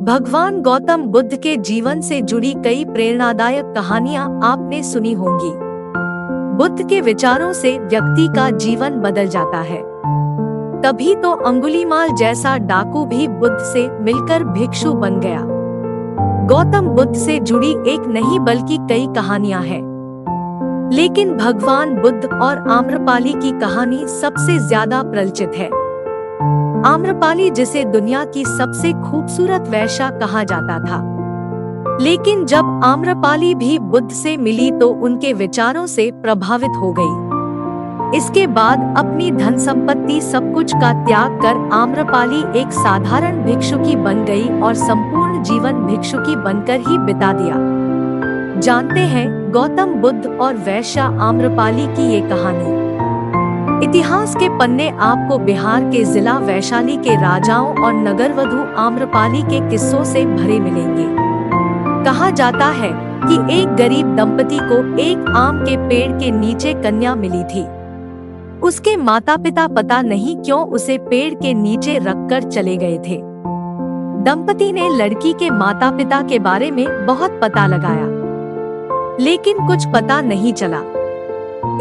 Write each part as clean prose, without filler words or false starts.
भगवान गौतम बुद्ध के जीवन से जुड़ी कई प्रेरणादायक कहानियां आपने सुनी होंगी। बुद्ध के विचारों से व्यक्ति का जीवन बदल जाता है। तभी तो अंगुलीमाल जैसा डाकू भी बुद्ध से मिलकर भिक्षु बन गया। गौतम बुद्ध से जुड़ी एक नहीं बल्कि कई कहानियां हैं, लेकिन भगवान बुद्ध और आम्रपाली की कहानी सबसे ज्यादा प्रचलित है। आम्रपाली, जिसे दुनिया की सबसे खूबसूरत वेश्या कहा जाता था, लेकिन जब आम्रपाली भी बुद्ध से मिली तो उनके विचारों से प्रभावित हो गई। इसके बाद अपनी धन संपत्ति सब कुछ का त्याग कर आम्रपाली एक साधारण भिक्षुकी बन गई और संपूर्ण जीवन भिक्षुकी बनकर ही बिता दिया। जानते हैं गौतम बुद्ध और वेश्या आम्रपाली की ये कहानी। इतिहास के पन्ने आपको बिहार के जिला वैशाली के राजाओं और नगरवधु आम्रपाली के किस्सों से भरे मिलेंगे। कहा जाता है कि एक गरीब दंपति को एक आम के पेड़ के नीचे कन्या मिली थी। उसके माता पिता पता नहीं क्यों उसे पेड़ के नीचे रखकर चले गए थे। दंपति ने लड़की के माता पिता के बारे में बहुत पता लगाया, लेकिन कुछ पता नहीं चला।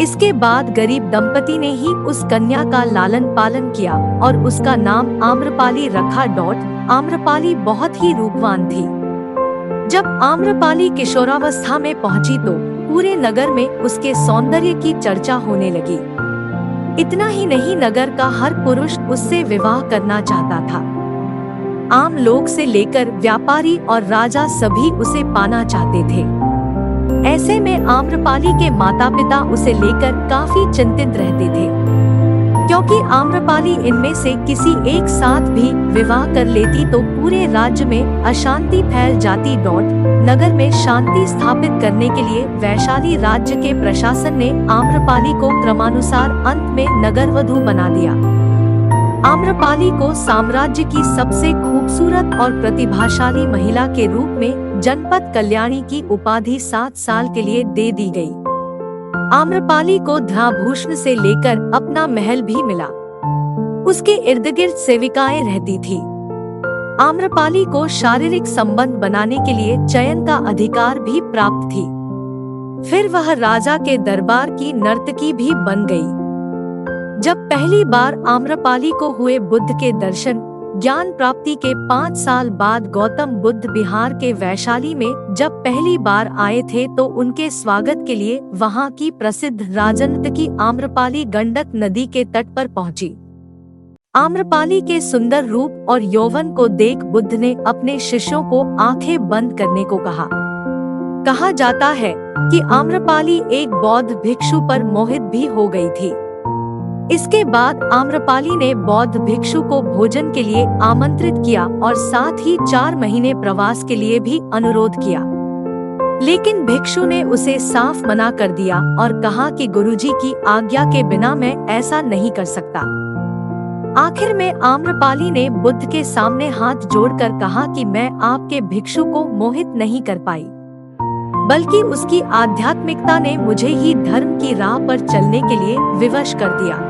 इसके बाद गरीब दंपति ने ही उस कन्या का लालन पालन किया और उसका नाम आम्रपाली रखा। आम्रपाली बहुत ही रूपवान थी। जब आम्रपाली किशोरावस्था में पहुंची तो पूरे नगर में उसके सौंदर्य की चर्चा होने लगी। इतना ही नहीं, नगर का हर पुरुष उससे विवाह करना चाहता था। आम लोग से लेकर व्यापारी और राजा सभी उसे पाना चाहते थे। ऐसे में आम्रपाली के माता पिता उसे लेकर काफी चिंतित रहते थे, क्योंकि आम्रपाली इनमें से किसी एक साथ भी विवाह कर लेती तो पूरे राज्य में अशांति फैल जाती। नगर में शांति स्थापित करने के लिए वैशाली राज्य के प्रशासन ने आम्रपाली को क्रमानुसार अंत में नगरवधु बना दिया। आम्रपाली को साम्राज्य की सबसे खूबसूरत और प्रतिभाशाली महिला के रूप में जनपद कल्याणी की उपाधि 7 साल के लिए दे दी गई। आम्रपाली को धनाभूषण से लेकर अपना महल भी मिला। उसके इर्द गिर्द सेविकाएं रहती थी। आम्रपाली को शारीरिक संबंध बनाने के लिए चयन का अधिकार भी प्राप्त थी। फिर वह राजा के दरबार की नर्तकी भी बन गई। जब पहली बार आम्रपाली को हुए बुद्ध के दर्शन, ज्ञान प्राप्ति के 5 साल बाद गौतम बुद्ध बिहार के वैशाली में जब पहली बार आए थे तो उनके स्वागत के लिए वहां की प्रसिद्ध राजनर्तकी आम्रपाली गंडक नदी के तट पर पहुंची। आम्रपाली के सुंदर रूप और यौवन को देख बुद्ध ने अपने शिष्यों को आंखें बंद करने को कहा। कहा जाता है कि आम्रपाली एक बौद्ध भिक्षु पर मोहित भी हो गई थी। इसके बाद आम्रपाली ने बौद्ध भिक्षु को भोजन के लिए आमंत्रित किया और साथ ही 4 महीने प्रवास के लिए भी अनुरोध किया, लेकिन भिक्षु ने उसे साफ मना कर दिया और कहा कि गुरुजी की आज्ञा के बिना मैं ऐसा नहीं कर सकता। आखिर में आम्रपाली ने बुद्ध के सामने हाथ जोड़कर कहा कि मैं आपके भिक्षु को मोहित नहीं कर पाई, बल्कि उसकी आध्यात्मिकता ने मुझे ही धर्म की राह पर चलने के लिए विवश कर दिया।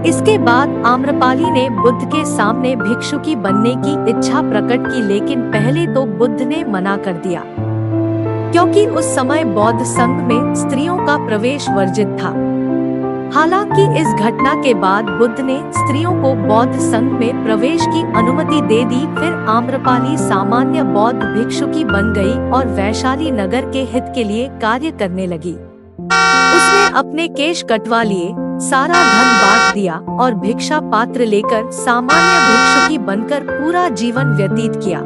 इसके बाद आम्रपाली ने बुद्ध के सामने भिक्षुकी बनने की इच्छा प्रकट की, लेकिन पहले तो बुद्ध ने मना कर दिया, क्योंकि उस समय बौद्ध संघ में स्त्रियों का प्रवेश वर्जित था। हालांकि इस घटना के बाद बुद्ध ने स्त्रियों को बौद्ध संघ में प्रवेश की अनुमति दे दी। फिर आम्रपाली सामान्य बौद्ध भिक्षुकी बन गई और वैशाली नगर के हित के लिए कार्य करने लगी। उसने अपने केश कटवा लिए, सारा धन बांट दिया और भिक्षा पात्र लेकर सामान्य भिक्षुकी बनकर पूरा जीवन व्यतीत किया।